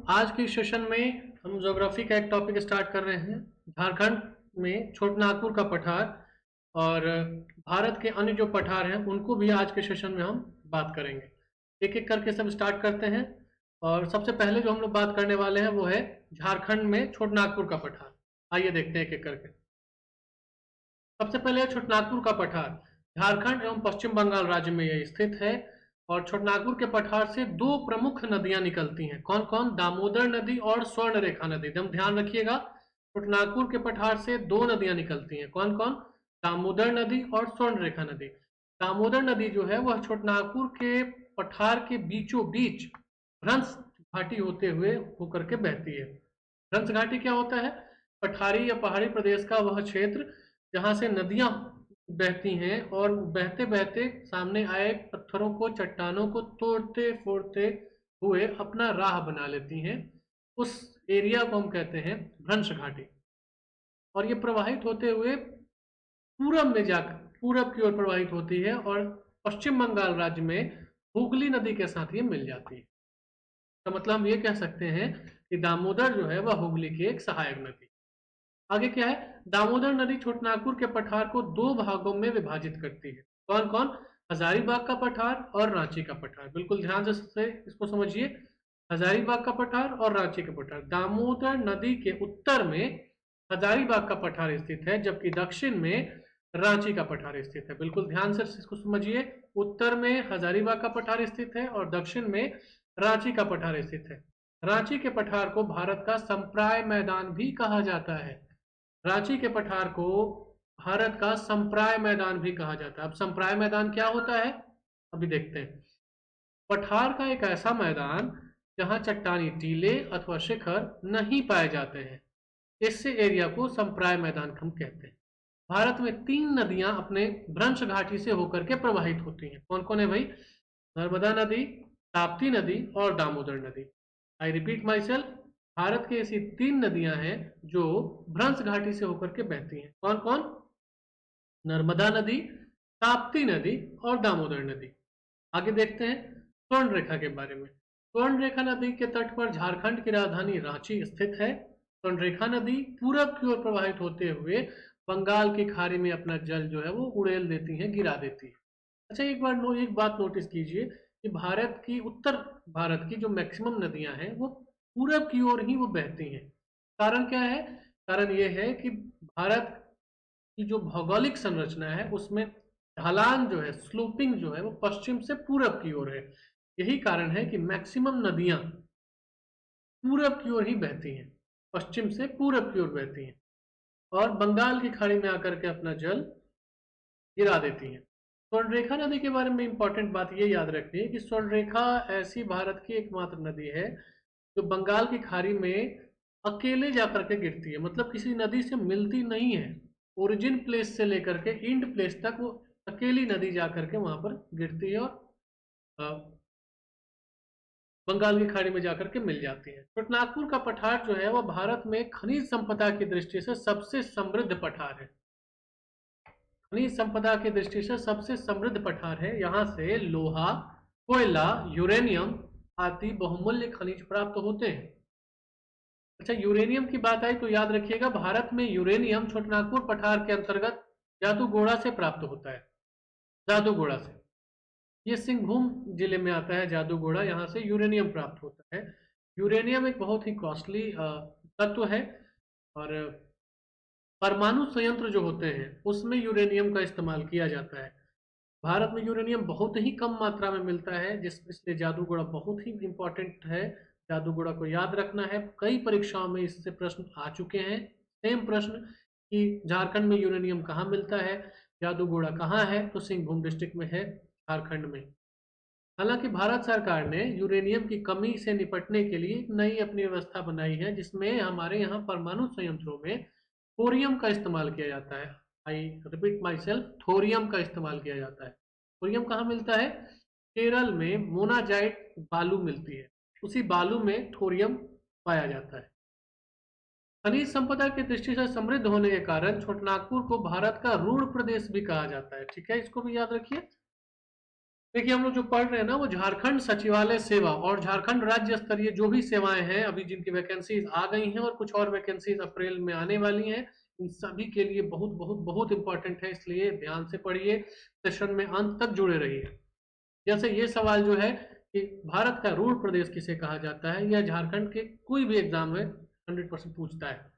आज के सेशन में हम ज्योग्राफी का एक टॉपिक स्टार्ट कर रहे हैं। झारखंड में छोटानागपुर का पठार और भारत के अन्य जो पठार हैं उनको भी आज के सेशन में हम बात करेंगे। एक एक करके सब स्टार्ट करते हैं। और सबसे पहले जो हम लोग बात करने वाले हैं वो है झारखंड में छोटानागपुर का पठार। आइए देखते हैं एक एक करके। सबसे पहले छोटानागपुर का पठार झारखंड एवं पश्चिम बंगाल राज्य में यह स्थित है। और छोटानागपुर के पठार से दो प्रमुख नदियां निकलती हैं। कौन कौन? दामोदर नदी और स्वर्ण रेखा नदी। एकदम ध्यान रखिएगा, छोटानागपुर के पठार से दो नदियां निकलती हैं। कौन कौन? दामोदर नदी और स्वर्ण रेखा नदी। दामोदर नदी जो है वह छोटानागपुर के पठार के बीचों बीच भ्रंश घाटी होते हुए होकर के बहती है। भ्रंश घाटी क्या होता है? पठारी या पहाड़ी प्रदेश का वह क्षेत्र जहां से नदियां बहती हैं और बहते बहते सामने आए पत्थरों को, चट्टानों को तोड़ते फोड़ते हुए अपना राह बना लेती हैं। उस एरिया को हम कहते हैं भ्रंश घाटी। और ये प्रवाहित होते हुए पूरब में जाकर पूरब की ओर प्रवाहित होती है और पश्चिम बंगाल राज्य में हुगली नदी के साथ ये मिल जाती है। तो मतलब हम ये कह सकते हैं कि दामोदर जो है वह हुगली की एक सहायक नदी। आगे क्या है? दामोदर नदी छोटानागपुर के पठार को दो भागों में विभाजित करती है। कौन कौन? हजारीबाग का पठार और रांची का पठार। बिल्कुल ध्यान से इसको समझिए। हजारीबाग का पठार और रांची का पठार। दामोदर नदी के उत्तर में हजारीबाग का पठार स्थित है, जबकि दक्षिण में रांची का पठार स्थित है। बिल्कुल ध्यान से इसको समझिए। उत्तर में हजारीबाग का पठार स्थित है और दक्षिण में रांची का पठार स्थित है। रांची के पठार को भारत का संप्राय मैदान भी कहा जाता है। रांची के पठार को भारत का संप्राय मैदान भी कहा जाता है। अब संप्राय मैदान क्या होता है अभी देखते हैं। पठार का एक ऐसा मैदान जहां चट्टानी टीले अथवा शिखर नहीं पाए जाते हैं, इससे एरिया को संप्राय मैदान हम कहते हैं। भारत में तीन नदियां अपने भ्रंश घाटी से होकर के प्रवाहित होती हैं। कौन कौन है भाई? नर्मदा नदी, ताप्ती नदी और दामोदर नदी। I repeat my self, Bharat की ऐसी तीन नदियां हैं जो भ्रंश घाटी से होकर के बहती हैं। कौन कौन? नर्मदा नदी, ताप्ती नदी और दामोदर नदी। आगे देखते हैं स्वर्ण रेखा के बारे में। स्वर्ण रेखा नदी के तट पर झारखंड की राजधानी रांची स्थित है। स्वर्ण रेखा नदी पूरब की ओर प्रवाहित होते हुए बंगाल की खाड़ी में अपना जल जो है वो उड़ेल देती है, गिरा देती है। अच्छा, एक बात नोटिस कीजिए कि उत्तर भारत की जो मैक्सिमम नदियां हैं वो पूरब की ओर ही वो बहती हैं। कारण क्या है? कारण ये है कि भारत की जो भौगोलिक संरचना है उसमें ढलान जो है, स्लोपिंग जो है वो पश्चिम से पूरब की ओर है। यही कारण है कि मैक्सिमम नदियां पूरब की ओर ही बहती हैं, पश्चिम से पूरब की ओर बहती हैं और बंगाल की खाड़ी में आकर के अपना जल गिरा देती हैं। स्वर्णरेखा नदी के बारे में इंपॉर्टेंट बात ये याद रखनी है कि स्वर्णरेखा ऐसी भारत की एकमात्र नदी है जो बंगाल की खाड़ी में अकेले जाकर के गिरती है। मतलब किसी नदी से मिलती नहीं है। ओरिजिन प्लेस से लेकर के इंड प्लेस तक वो अकेली नदी जाकर के वहां पर गिरती है और बंगाल की खाड़ी में जाकर के मिल जाती है। छोटानागपुर का पठार जो है वह भारत में खनिज संपदा की दृष्टि से सबसे समृद्ध पठार है। खनिज संपदा की दृष्टि से सबसे समृद्ध पठार है। यहाँ से लोहा, कोयला, यूरेनियम आदि बहुमूल्य खनिज प्राप्त होते हैं। अच्छा, यूरेनियम की बात आई तो याद रखिएगा, भारत में यूरेनियम छोटानागपुर पठार के अंतर्गत जादूगोड़ा से प्राप्त होता है। जादूगोड़ा से, ये सिंहभूम जिले में आता है जादूगोड़ा, यहाँ से यूरेनियम प्राप्त होता है। यूरेनियम एक बहुत ही कॉस्टली तत्व है और परमाणु संयंत्र जो होते हैं उसमें यूरेनियम का इस्तेमाल किया जाता है। भारत में यूरेनियम बहुत ही कम मात्रा में मिलता है, इसलिए जादूगोड़ा बहुत ही इंपॉर्टेंट है। जादूगोड़ा को याद रखना है। कई परीक्षाओं में इससे प्रश्न आ चुके हैं, सेम प्रश्न कि झारखंड में यूरेनियम कहाँ मिलता है, जादूगोड़ा कहाँ है, तो सिंहभूम डिस्ट्रिक्ट में है, झारखंड में। हालांकि भारत सरकार ने यूरेनियम की कमी से निपटने के लिए एक नई अपनी व्यवस्था बनाई है, जिसमें हमारे यहाँ परमाणु संयंत्रों में थोरियम का इस्तेमाल किया जाता है। I repeat my self, thorium का इस्तेमाल किया जाता है। थोरियम कहाँ मिलता है? केरल में मोनाजाइट बालू मिलती है, उसी बालू में थोरियम पाया जाता है। खनिज संपदा की दृष्टि से समृद्ध होने के कारण छोटानागपुर को भारत का रूढ़ प्रदेश भी कहा जाता है। ठीक है, इसको भी याद रखिए। देखिए हम लोग जो पढ़ रहे हैं ना वो झारखंड सचिवालय सेवा और झारखंड राज्य स्तरीय जो भी सेवाएं हैं अभी जिनकी वैकेंसीज आ गई हैं और कुछ और वैकेंसीज अप्रैल में आने वाली हैं, इन सभी के लिए बहुत बहुत बहुत इंपॉर्टेंट है, इसलिए ध्यान से पढ़िए, सेशन में अंत तक जुड़े रहिए। जैसे ये सवाल जो है कि भारत का रूल प्रदेश किसे कहा जाता है, यह झारखंड के कोई भी एग्जाम में 100% पूछता है।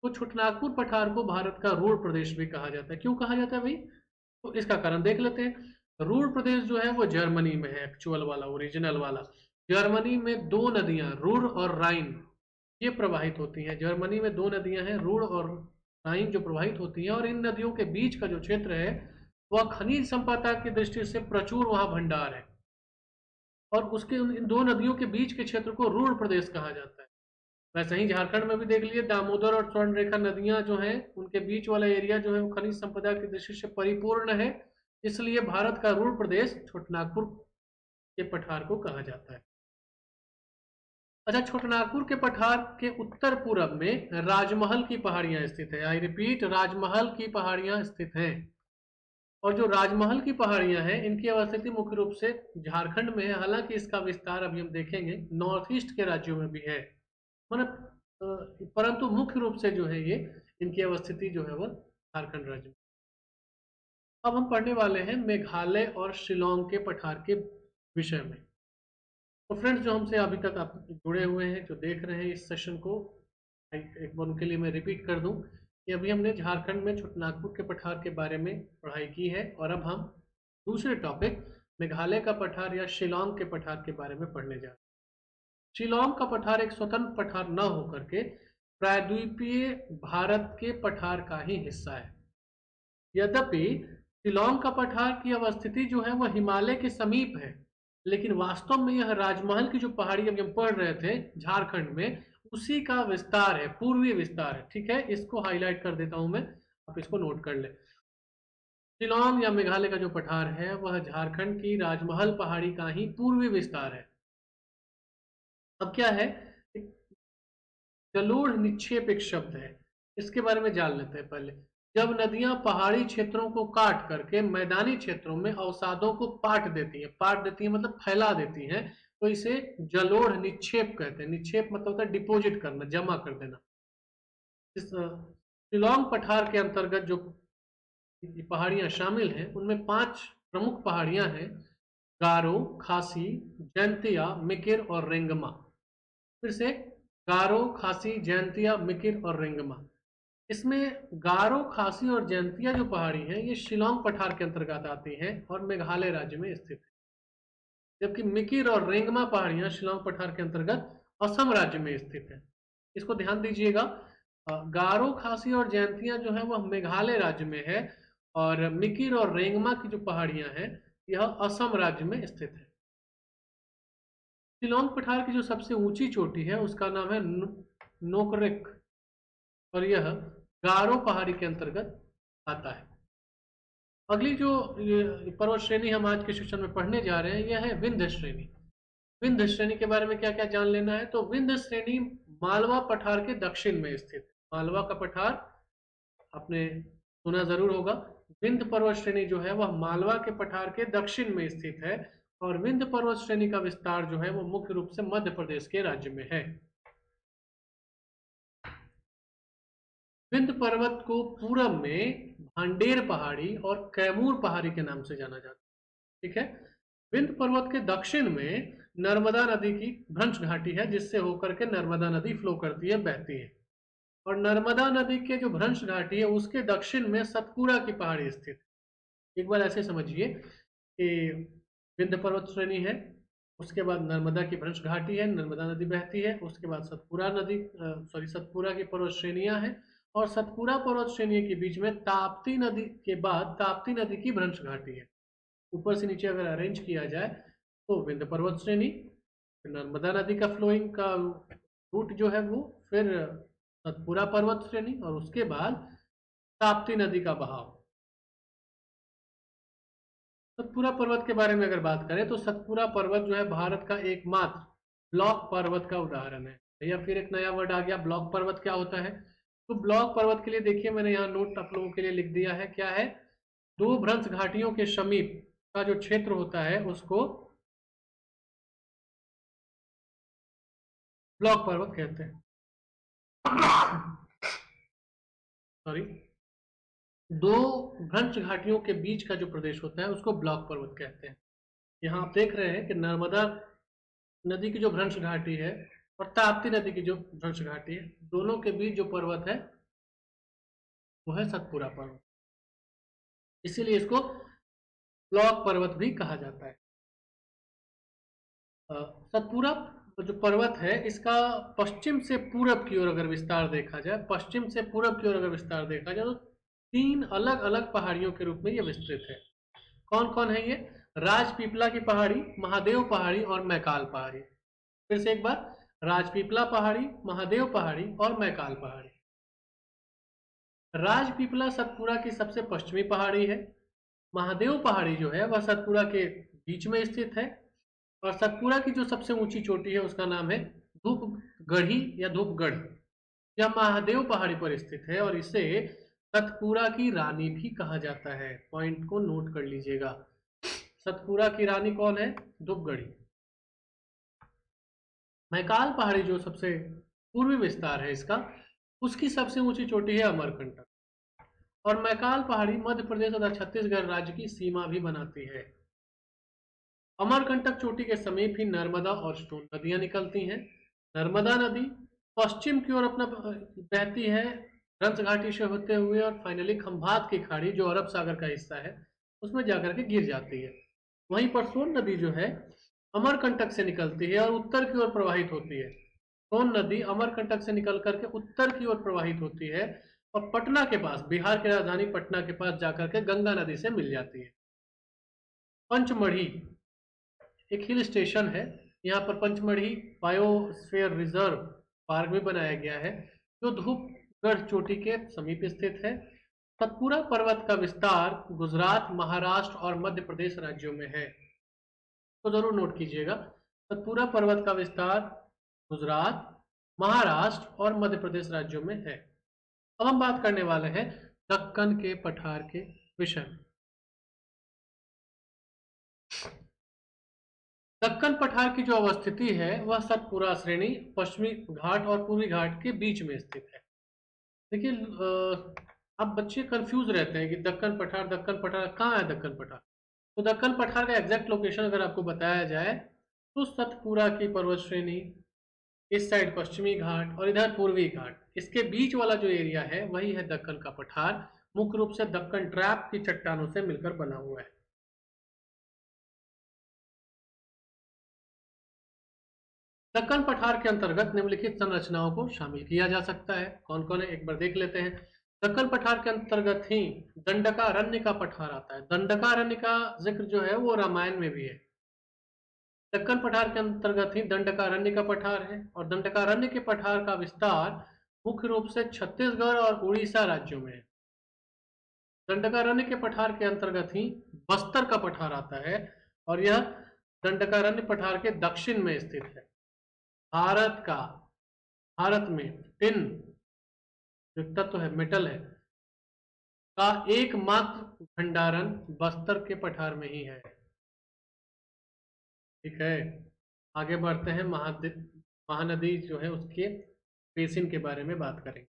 तो छोटनागपुर पठार को भारत का रूल प्रदेश भी कहा जाता है। क्यों कहा जाता है भाई? तो इसका कारण देख लेते हैं। रूर प्रदेश जो है वो जर्मनी में है, एक्चुअल वाला, ओरिजिनल वाला। जर्मनी में दो नदियां रूर और राइन ये प्रवाहित होती हैं। जर्मनी में दो नदियां हैं, रूर और राइन, जो प्रवाहित होती हैं, और इन नदियों के बीच का जो क्षेत्र है वह खनिज संपदा की दृष्टि से प्रचुर वहां भंडार है, और उसके इन दो नदियों के बीच के क्षेत्र को रूर प्रदेश कहा जाता है। वैसे ही झारखंड में भी देख लिए, दामोदर और स्वर्ण रेखा नदियां जो हैं उनके बीच वाला एरिया जो है वो खनिज संपदा की दृष्टि से परिपूर्ण है, इसलिए भारत का रूल प्रदेश छोटनागपुर के पठार को कहा जाता है। अच्छा, छोटनागपुर के पठार के उत्तर पूर्व में राजमहल की पहाड़ियां स्थित है। आई रिपीट, राजमहल की पहाड़ियां स्थित हैं। और जो राजमहल की पहाड़ियां हैं इनकी अवस्थिति मुख्य रूप से झारखंड में है, हालांकि इसका विस्तार अभी हम देखेंगे नॉर्थ ईस्ट के राज्यों में भी है, मतलब परंतु मुख्य रूप से जो है ये इनकी अवस्थिति जो है वह झारखंड राज्य में। अब हम पढ़ने वाले हैं मेघालय और शिलोंग के पठार के विषय में। तो फ्रेंड्स, जो हमसे अभी तक आप जुड़े हुए हैं, जो देख रहे हैं इस सेशन को, एक बार उनके लिए मैं रिपीट कर दूं कि अभी हमने झारखंड में छोटनागपुर के पठार के बारे में पढ़ाई की है, और अब हम दूसरे टॉपिक मेघालय का पठार या शिलोंग के पठार के बारे में पढ़ने जा रहे हैं। शिलोंग का पठार एक स्वतंत्र पठार न होकर के प्रायद्वीपीय भारत के पठार का ही हिस्सा है। यद्यपि शिलोंग का पठार की अवस्थिति जो है वह हिमालय के समीप है, लेकिन वास्तव में यह राजमहल की जो पहाड़ी अभी हम पढ़ रहे थे झारखंड में, उसी का विस्तार है, पूर्वी विस्तार है। ठीक है, इसको हाईलाइट कर देता हूं मैं, आप इसको नोट कर ले। शिलोंग या मेघालय का जो पठार है वह झारखंड की राजमहल पहाड़ी का ही पूर्वी विस्तार है। अब क्या है, जलोढ़ निक्षेप एक शब्द है, इसके बारे में जान लेते हैं पहले। जब नदियां पहाड़ी क्षेत्रों को काट करके मैदानी क्षेत्रों में अवसादों को पाट देती हैं मतलब फैला देती हैं, तो इसे जलोढ़ निक्षेप कहते हैं। निक्षेप मतलब होता है डिपोजिट करना, जमा कर देना। इस शिलोंग पठार के अंतर्गत जो पहाड़ियां शामिल हैं उनमें 5 प्रमुख पहाड़ियां हैं: गारो, खासी, जैंतिया, मिकिर और रेंगमा। फिर से, गारो, खासी, जैंतिया, मिकिर और रेंगमा। इसमें गारो, खासी और जैंतिया जो पहाड़ी है ये शिलोंग पठार के अंतर्गत आती हैं और मेघालय राज्य में स्थित है, जबकि मिकिर और रेंगमा पहाड़ियां शिलोंग पठार के अंतर्गत असम राज्य में स्थित है। इसको ध्यान दीजिएगा, गारो, खासी और जैंतिया जो है वह मेघालय राज्य में है, और मिकिर और रेंगमा की जो पहाड़ियां हैं यह असम राज्य में स्थित है। शिलोंग पठार की जो सबसे ऊंची चोटी है उसका नाम है नोकरेक, और यह गारो पहाड़ी के अंतर्गत आता है। अगली जो पर्वत श्रेणी हम आज के सेशन में पढ़ने जा रहे हैं यह है विंध्य श्रेणी। विंध्य श्रेणी के बारे में क्या क्या जान लेना है, तो विंध्य श्रेणी मालवा पठार के दक्षिण में स्थित है। मालवा का पठार आपने सुना जरूर होगा। विंध्य पर्वत श्रेणी जो है वह मालवा के पठार के दक्षिण में स्थित है, और विंध्य पर्वत श्रेणी का विस्तार जो है वो मुख्य रूप से मध्य प्रदेश के राज्य में है। विंध्य पर्वत को पूरब में भांडेर पहाड़ी और कैमूर पहाड़ी के नाम से जाना जाता है। ठीक है, विंध्य पर्वत के दक्षिण में नर्मदा नदी की भ्रंश घाटी है, जिससे होकर के नर्मदा नदी फ्लो करती है, बहती है। और नर्मदा नदी के जो भ्रंश घाटी है उसके दक्षिण में सतपुरा की पहाड़ी स्थित है। एक बार ऐसे समझिए कि विंध्य पर्वत श्रेणी है, उसके बाद नर्मदा की भ्रंश घाटी है, नर्मदा नदी बहती है, उसके बाद सतपुरा की पर्वत श्रेणियां हैं, और सतपुरा पर्वत श्रेणी के बीच में ताप्ती नदी के बाद ताप्ती नदी की भ्रंश घाटी है। ऊपर से नीचे अगर अरेंज किया जाए तो विंध्य पर्वत श्रेणी, नर्मदा नदी का फ्लोइंग का रूट जो है वो, फिर सतपुरा पर्वत श्रेणी, और उसके बाद ताप्ती नदी का बहाव। सतपुरा पर्वत के बारे में अगर बात करें तो सतपुरा पर्वत जो है भारत का एकमात्र ब्लॉक पर्वत का उदाहरण है। या फिर एक नया वर्ड आ गया, ब्लॉक पर्वत क्या होता है? तो ब्लॉक पर्वत के लिए देखिए मैंने यहाँ नोट आप लोगों के लिए लिख दिया है, क्या है, दो भ्रंश घाटियों के समीप का जो क्षेत्र होता है उसको ब्लॉक पर्वत कहते हैं। सॉरी, दो भ्रंश घाटियों के बीच का जो प्रदेश होता है उसको ब्लॉक पर्वत कहते हैं। यहाँ आप देख रहे हैं कि नर्मदा नदी की जो भ्रंश घाटी है और ताप्ती नदी की जो भ्रंश घाटी है, दोनों के बीच जो पर्वत है वो है सतपुरा पर्वत, इसीलिए इसको ब्लॉक पर्वत भी कहा जाता है। सतपुरा जो पर्वत है इसका पश्चिम से पूरब की ओर अगर विस्तार देखा जाए, पश्चिम से पूरब की ओर अगर विस्तार देखा जाए तो तीन अलग अलग पहाड़ियों के रूप में यह विस्तृत है। कौन कौन है ये? राजपीपला की पहाड़ी, महादेव पहाड़ी और मैकाल पहाड़ी। फिर से एक बार, राजपीपला पहाड़ी, महादेव पहाड़ी और मैकाल पहाड़ी। राजपीपला सतपुरा की सबसे पश्चिमी पहाड़ी है। महादेव पहाड़ी जो है वह सतपुरा के बीच में स्थित है और सतपुरा की जो सबसे ऊंची चोटी है उसका नाम है धूपगढ़ी या धूपगढ़। यह महादेव पहाड़ी पर स्थित है और इसे सतपुरा की रानी भी कहा जाता है। पॉइंट को नोट कर लीजिएगा। सतपुरा की रानी कौन है? धूपगढ़ी। मैकाल पहाड़ी जो सबसे पूर्वी विस्तार है इसका, उसकी सबसे ऊंची चोटी है अमरकंटक। और मैकाल पहाड़ी मध्य प्रदेश तथा छत्तीसगढ़ राज्य की सीमा भी बनाती है। अमरकंटक चोटी के समीप ही नर्मदा और सोन नदियां निकलती हैं। नर्मदा नदी पश्चिम की ओर अपना बहती है रंस घाटी से होते हुए और फाइनली खंभात की खाड़ी जो अरब सागर का हिस्सा है उसमें जाकर के गिर जाती है। वहीं पर सोन नदी जो है अमरकंटक से निकलती है और उत्तर की ओर प्रवाहित होती है। सोन नदी अमरकंटक से निकल करके उत्तर की ओर प्रवाहित होती है और पटना के पास, बिहार की राजधानी पटना के पास जाकर के गंगा नदी से मिल जाती है। पंचमढ़ी एक हिल स्टेशन है। यहाँ पर पंचमढ़ी बायोस्फीयर रिजर्व पार्क भी बनाया गया है जो धूपगढ़ चोटी के समीप स्थित है। सतपुरा पर्वत का विस्तार गुजरात, महाराष्ट्र और मध्य प्रदेश राज्यों में है, तो जरूर नोट कीजिएगा। सतपुरा पर्वत का विस्तार गुजरात, महाराष्ट्र और मध्य प्रदेश राज्यों में है। अब हम बात करने वाले हैं दक्कन के पठार के विषय में। दक्कन पठार की जो अवस्थिति है वह सतपुरा श्रेणी, पश्चिमी घाट और पूर्वी घाट के बीच में स्थित है। देखिए, अब बच्चे कंफ्यूज रहते हैं कि दक्कन पठार कहाँ है? दक्कन पठार, तो दक्कन पठार का एग्जैक्ट लोकेशन अगर आपको बताया जाए तो सतपुरा की पर्वत श्रेणी, इस साइड पश्चिमी घाट और इधर पूर्वी घाट, इसके बीच वाला जो एरिया है वही है दक्कन का पठार। मुख्य रूप से दक्कन ट्रैप की चट्टानों से मिलकर बना हुआ है। दक्कन पठार के अंतर्गत निम्नलिखित संरचनाओं को शामिल किया जा सकता है। कौन कौन है एक बार देख लेते हैं। दक्कन पठार के अंतर्गत ही दंडकारण्य का पठार आता है। दंडकारण्य का जिक्र जो है वो रामायण में भी है। दक्कन पठार के अंतर्गत ही दंडकारण्य का पठार है और दंडकारण्य के पठार का विस्तार मुख्य रूप से छत्तीसगढ़ और उड़ीसा राज्यों में है। दंडकारण्य के पठार के अंतर्गत ही बस्तर का पठार आता है और यह दंडकारण्य पठार के दक्षिण में स्थित है। भारत में टिन जो तत्व है, मेटल है, का एकमात्र भंडारण बस्तर के पठार में ही है। ठीक है, आगे बढ़ते हैं। महानदी जो है उसके बेसिन के बारे में बात करेंगे।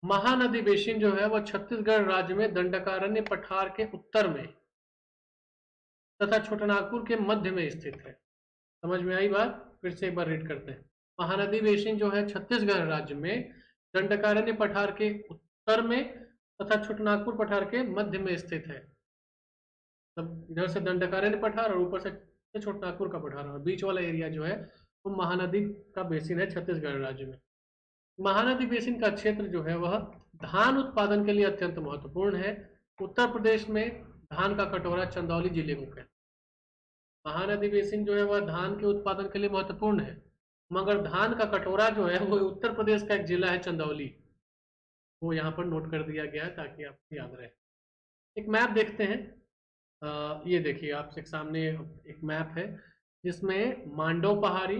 महानदी बेसिन जो है वह छत्तीसगढ़ राज्य में दंडकारण्य पठार के उत्तर में तथा छोटानागपुर के मध्य में स्थित है। समझ में आई बात? फिर से एक बार रीड करते हैं। महानदी बेसिन जो है छत्तीसगढ़ राज्य में दंडकारण्य पठार के उत्तर में तथा छोटानागपुर पठार के मध्य में स्थित है। तब इधर से दंडकारण्य पठार और ऊपर से छोटानागपुर का पठार और बीच वाला एरिया जो है वो महानदी का बेसिन है छत्तीसगढ़ राज्य में। महानदी बेसिन का क्षेत्र जो है वह धान उत्पादन के लिए अत्यंत महत्वपूर्ण है। उत्तर प्रदेश में धान का कटोरा चंदौली जिले को कहते हैं। महानदी बेसिन जो है वह धान के उत्पादन के लिए महत्वपूर्ण है, मगर धान का कटोरा जो है वो उत्तर प्रदेश का एक जिला है चंदौली, वो यहाँ पर नोट कर दिया गया है ताकि आपको याद रहे। एक मैप देखते हैं। ये देखिए आपके सामने एक मैप है जिसमें मांडव पहाड़ी,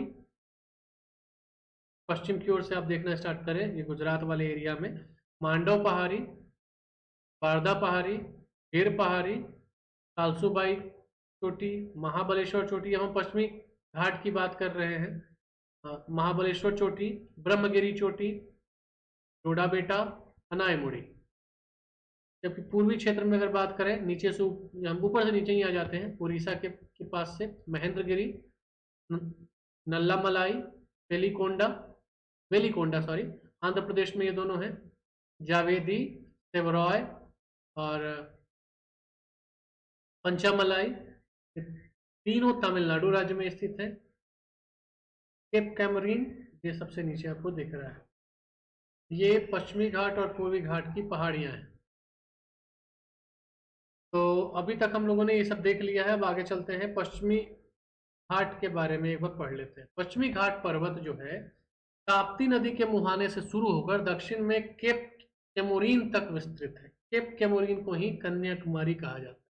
पश्चिम की ओर से आप देखना स्टार्ट करें, ये गुजरात वाले एरिया में मांडव पहाड़ी, बारदा पहाड़ी, गिर पहाड़ी, कालसूबाई चोटी, महाबलेश्वर चोटी। हम पश्चिमी घाट की बात कर रहे हैं। महाबलेश्वर चोटी, ब्रह्मगिरी चोटी, डोडा बेटा, अनायमुड़ी। जबकि पूर्वी क्षेत्र में अगर बात करें, नीचे से हम ऊपर से नीचे ही आ जाते हैं, उड़ीसा के पास से महेंद्रगिरी, नल्लामलाई, वेलिकोंडा, वेलिकोंडा सॉरी, आंध्र प्रदेश में ये दोनों हैं। जावेदी, सेवरॉय और पंचामलाई, तीनों तमिलनाडु राज्य में स्थित है। केप कैमरीन, ये सबसे नीचे आपको दिख रहा है। ये पश्चिमी घाट और पूर्वी घाट की पहाड़ियां हैं। तो अभी तक हम लोगों ने ये सब देख लिया है। अब आगे चलते हैं, पश्चिमी घाट के बारे में एक बार पढ़ लेते हैं। पश्चिमी घाट पर्वत जो है ताप्ती नदी के मुहाने से शुरू होकर दक्षिण में केप कैमोरीन तक विस्तृत है। केप कैमोरीन को ही कन्याकुमारी कहा जाता है।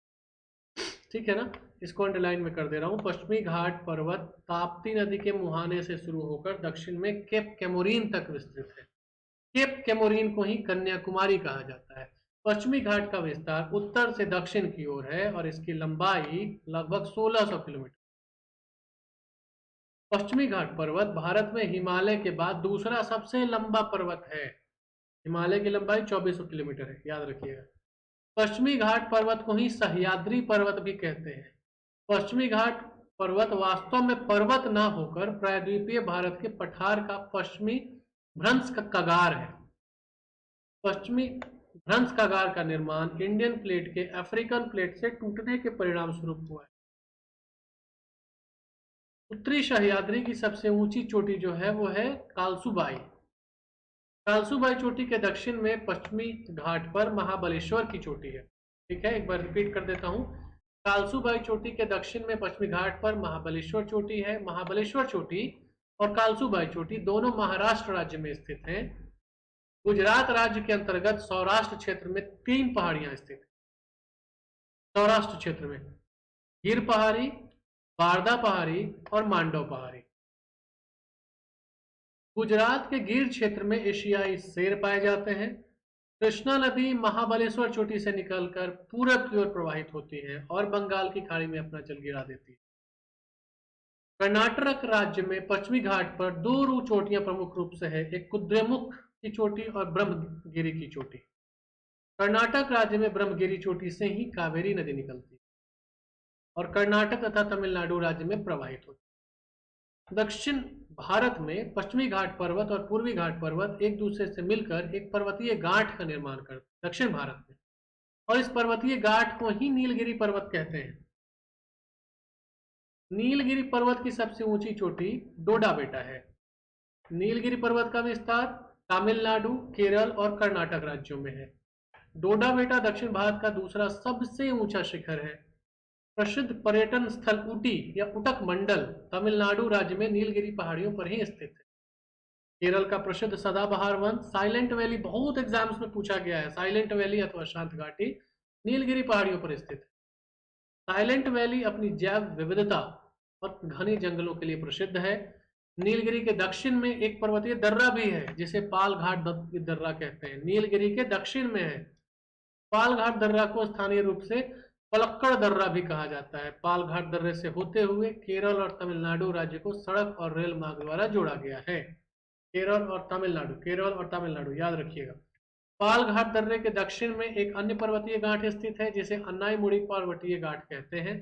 ठीक है ना, इसको अंडरलाइन में कर दे रहा हूं। पश्चिमी घाट पर्वत ताप्ती नदी के मुहाने से शुरू होकर दक्षिण में केप कैमोरीन तक विस्तृत है। केप कैमोरीन को ही कन्याकुमारी कहा जाता है। पश्चिमी घाट का विस्तार उत्तर से दक्षिण की ओर है और इसकी लंबाई लगभग 1600 किलोमीटर। पश्चिमी घाट पर्वत भारत में हिमालय के बाद दूसरा सबसे लंबा पर्वत है। हिमालय की लंबाई 2400 किलोमीटर है, याद रखिएगा। पश्चिमी घाट पर्वत को ही सह्याद्री पर्वत भी कहते हैं। पश्चिमी घाट पर्वत वास्तव में पर्वत ना होकर प्रायद्वीपीय भारत के पठार का पश्चिमी भ्रंश का कगार है। पश्चिमी भ्रंश कगार का निर्माण इंडियन प्लेट के अफ्रीकन प्लेट से टूटने के परिणाम स्वरूप हुआ है। उत्तरी सह्याद्री की सबसे ऊंची चोटी जो है वो है कालसूबाई। कालसूबाई चोटी के दक्षिण में पश्चिमी घाट पर महाबलेश्वर की चोटी है। ठीक है, एक बार रिपीट कर देता हूं। कालसूबाई चोटी के दक्षिण में पश्चिमी घाट पर महाबलेश्वर चोटी है। महाबलेश्वर चोटी और कालसूबाई चोटी दोनों महाराष्ट्र राज्य में स्थित हैं। गुजरात राज्य के अंतर्गत सौराष्ट्र क्षेत्र में 3 पहाड़ियां स्थित हैं। सौराष्ट्र क्षेत्र में गिर पहाड़ी, वारदा पहाड़ी और मांडव पहाड़ी। गुजरात के गिर क्षेत्र में एशियाई शेर पाए जाते हैं। कृष्णा नदी महाबलेश्वर चोटी से निकलकर पूरब की ओर प्रवाहित होती है और बंगाल की खाड़ी में अपना जल गिरा देती है। कर्नाटक राज्य में पश्चिमी घाट पर 2 चोटियां प्रमुख रूप से है, एक कुद्रेमुख की चोटी और ब्रह्मगिरी की चोटी। कर्नाटक राज्य में ब्रह्मगिरी चोटी से ही कावेरी नदी निकलती है और कर्नाटक तथा तमिलनाडु राज्य में प्रवाहित होती है। दक्षिण भारत में पश्चिमी घाट पर्वत और पूर्वी घाट पर्वत एक दूसरे से मिलकर एक पर्वतीय गांठ का निर्माण करते हैं दक्षिण भारत में, और इस पर्वतीय गांठ को ही नीलगिरी पर्वत कहते हैं। नीलगिरी पर्वत की सबसे ऊंची चोटी डोडा बेटा है। नीलगिरी पर्वत का विस्तार तमिलनाडु, केरल और कर्नाटक राज्यों में है। डोडा बेटा दक्षिण भारत का दूसरा सबसे ऊंचा शिखर है। प्रसिद्ध पर्यटन स्थल ऊटी या उटक मंडल तमिलनाडु राज्य में नीलगिरी पहाड़ियों पर ही स्थित है। केरल का प्रसिद्ध सदाबहार वन साइलेंट वैली, बहुत एग्जाम्स में पूछा गया है, साइलेंट वैली अथवा शांत घाटी नीलगिरी पहाड़ियों पर स्थित है। साइलेंट वैली अपनी जैव विविधता और घने जंगलों के लिए प्रसिद्ध है। नीलगिरी के दक्षिण में एक पर्वतीय दर्रा भी है जिसे पाल घाट दर्रा कहते हैं। नीलगिरी के दक्षिण में है। पाल घाट दर्रा को स्थानीय रूप से पलक्कड़ दर्रा भी कहा जाता है। पाल घाट दर्रे से होते हुए केरल और तमिलनाडु राज्य को सड़क और रेल मार्ग द्वारा जोड़ा गया है। केरल और तमिलनाडु याद रखिएगा। पाल घाट दर्रे के दक्षिण में एक अन्य पर्वतीय गांठ स्थित है जिसे अन्नाईमुड़ी पर्वतीय गांठ कहते हैं।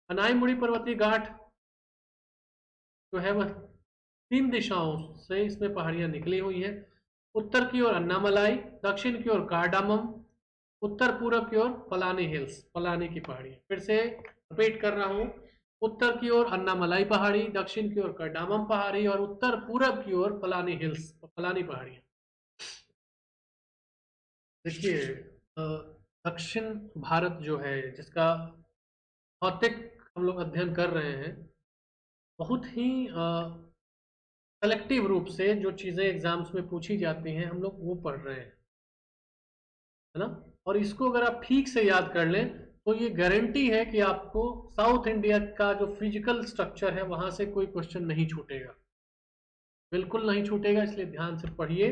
अन्नाईमुड़ी पर्वतीय गांठ जो है वह 3 दिशाओं से इसमें पहाड़ियां निकली हुई हैं। उत्तर की ओर अन्नामलाई, दक्षिण की ओर कार्डामम, उत्तर पूर्व की ओर पलानी हिल्स, पलानी की पहाड़ियां। फिर से रिपीट कर रहा हूं, उत्तर की ओर अन्नामलाई पहाड़ी, दक्षिण की ओर कार्डामम पहाड़ी और उत्तर पूर्व की ओर पलानी हिल्स, पलानी पहाड़ियां। देखिए, दक्षिण भारत जो है जिसका भौतिक हम लोग अध्ययन कर रहे हैं, बहुत ही कलेक्टिव रूप से जो चीज़ें एग्जाम्स में पूछी जाती हैं हम लोग वो पढ़ रहे हैं, है ना। और इसको अगर आप ठीक से याद कर लें तो ये गारंटी है कि आपको साउथ इंडिया का जो फिजिकल स्ट्रक्चर है वहां से कोई क्वेश्चन नहीं छूटेगा, बिल्कुल नहीं छूटेगा। इसलिए ध्यान से पढ़िए,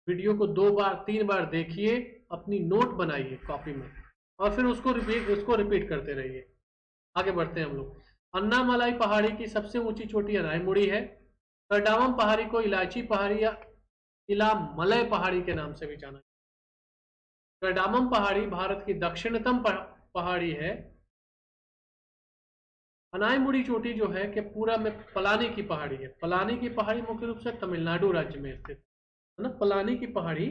वीडियो को 2 बार 3 बार देखिए, अपनी नोट बनाइए कॉपी में और फिर उसको रिपीट करते रहिए। आगे बढ़ते हैं हम लोग। अन्नामलाई पहाड़ी की सबसे ऊंची चोटी अनाईमुड़ी है। करडामम पहाड़ी को इलायची पहाड़ी या इलामलय पहाड़ी के नाम से भी जाना। करडामम पहाड़ी भारत की दक्षिणतम पहाड़ी है। अनाईमुड़ी चोटी जो है कि पूरा में पलानी की पहाड़ी है। पलानी की पहाड़ी मुख्य रूप से तमिलनाडु राज्य में स्थित है ना। पलानी की पहाड़ी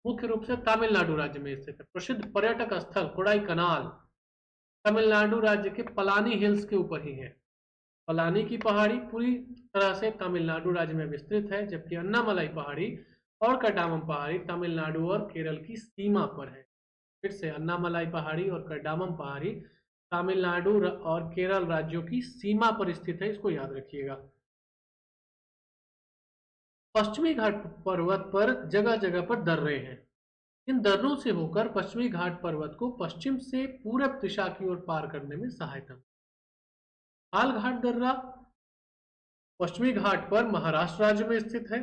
मुख्य रूप से तमिलनाडु राज्य में स्थित है। प्रसिद्ध पर्यटक स्थल कोडाई कनाल तमिलनाडु राज्य के पलानी हिल्स के ऊपर ही है। पलानी की पहाड़ी पूरी तरह से तमिलनाडु राज्य में विस्तृत है, जबकि अन्नामलाई पहाड़ी और कडामम पहाड़ी तमिलनाडु और केरल की सीमा पर है। फिर से अन्नामलाई पहाड़ी और कडामम पहाड़ी तमिलनाडु और केरल राज्यों की सीमा पर स्थित है, इसको याद रखिएगा। पश्चिमी घाट पर्वत पर जगह जगह पर दर्रे हैं। इन दर्रों से होकर पश्चिमी घाट पर्वत को पश्चिम से पूरब दिशा की ओर पार करने में सहायता। हाल घाट दर्रा पश्चिमी घाट पर महाराष्ट्र राज्य में स्थित है।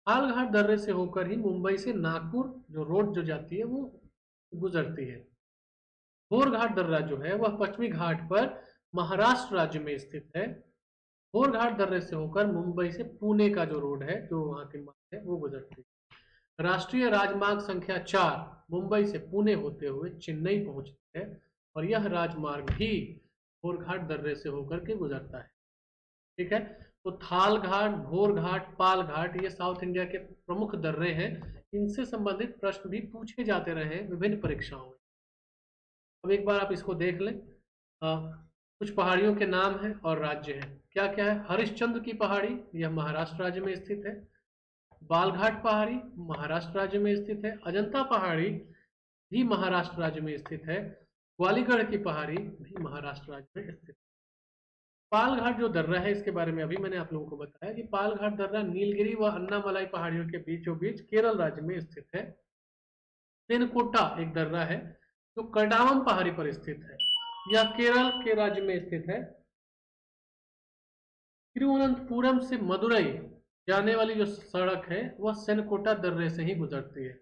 हाल घाट दर्रे से होकर ही मुंबई से नागपुर जो रोड जो जाती है वो गुजरती है। भोर घाट दर्रा जो है वह पश्चिमी घाट पर महाराष्ट्र राज्य में स्थित है। भोर घाट दर्रे से होकर मुंबई से पुणे का जो रोड है, जो वहां की मार्ग है, वो गुजरती है। राष्ट्रीय राजमार्ग संख्या 4 मुंबई से पुणे होते हुए चेन्नई पहुंचती है और यह राजमार्ग भी भोर घाट दर्रे से होकर के गुजरता है। ठीक है, तो थाल घाट, भोर घाट, पाल घाट ये साउथ इंडिया के प्रमुख दर्रे हैं। इनसे संबंधित प्रश्न भी पूछे जाते रहे हैं विभिन्न परीक्षाओं में। अब एक बार आप इसको देख लें। कुछ पहाड़ियों के नाम हैं और राज्य हैं। क्या क्या है? हरिश्चंद्र की पहाड़ी, यह महाराष्ट्र राज्य में स्थित है। बालघाट पहाड़ी महाराष्ट्र राज्य में स्थित है। अजंता पहाड़ी भी महाराष्ट्र राज्य में स्थित है। ग्वालीगढ़ की पहाड़ी भी महाराष्ट्र राज्य में स्थित है। पालघाट जो दर्रा है इसके बारे में अभी मैंने आप लोगों को बताया कि पालघाट दर्रा नीलगिरी व अन्नामलाई पहाड़ियों के बीचों बीच केरल राज्य में स्थित है। तेनकोटा एक दर्रा है जो करडामम पहाड़ी पर स्थित है। यह केरल के राज्य में स्थित है। तिरुवनंतपुरम से मदुरई जाने वाली जो सड़क है वह सेनकोटा दर्रे से ही गुजरती है।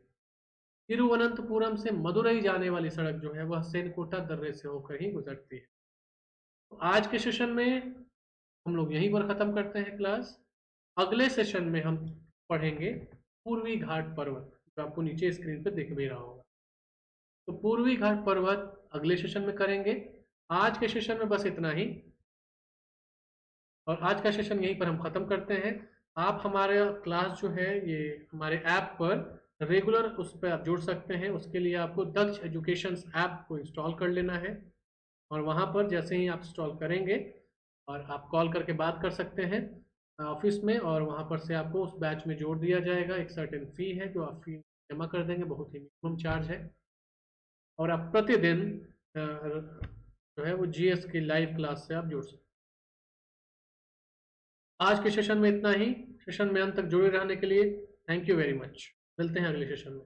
तिरुवनंतपुरम से मदुरई जाने वाली सड़क जो है वह सेनकोटा दर्रे से होकर ही गुजरती है। तो आज के सेशन में हम लोग यहीं पर खत्म करते हैं क्लास। अगले सेशन में हम पढ़ेंगे पूर्वी घाट पर्वत, जो आपको नीचे स्क्रीन पर दिख भी रहा होगा। तो पूर्वी घाट पर्वत अगले सेशन में करेंगे। आज के सेशन में बस इतना ही, और आज का सेशन यहीं पर हम खत्म करते हैं। आप हमारे क्लास जो है ये हमारे ऐप पर रेगुलर उस पर आप जुड़ सकते हैं। उसके लिए आपको दक्ष एजुकेशन ऐप को इंस्टॉल कर लेना है, और वहाँ पर जैसे ही आप इंस्टॉल करेंगे और आप कॉल करके बात कर सकते हैं ऑफिस में, और वहाँ पर से आपको उस बैच में जोड़ दिया जाएगा। एक सर्टेन फी है जो आप फी जमा कर देंगे, बहुत ही मिनिमम चार्ज है, और आप प्रतिदिन जो है वो जीएस की लाइव क्लास से आप जुड़ सकते हैं। आज के सेशन में इतना ही। सेशन में अंत तक जुड़े रहने के लिए थैंक यू वेरी मच। मिलते हैं अगले सेशन में।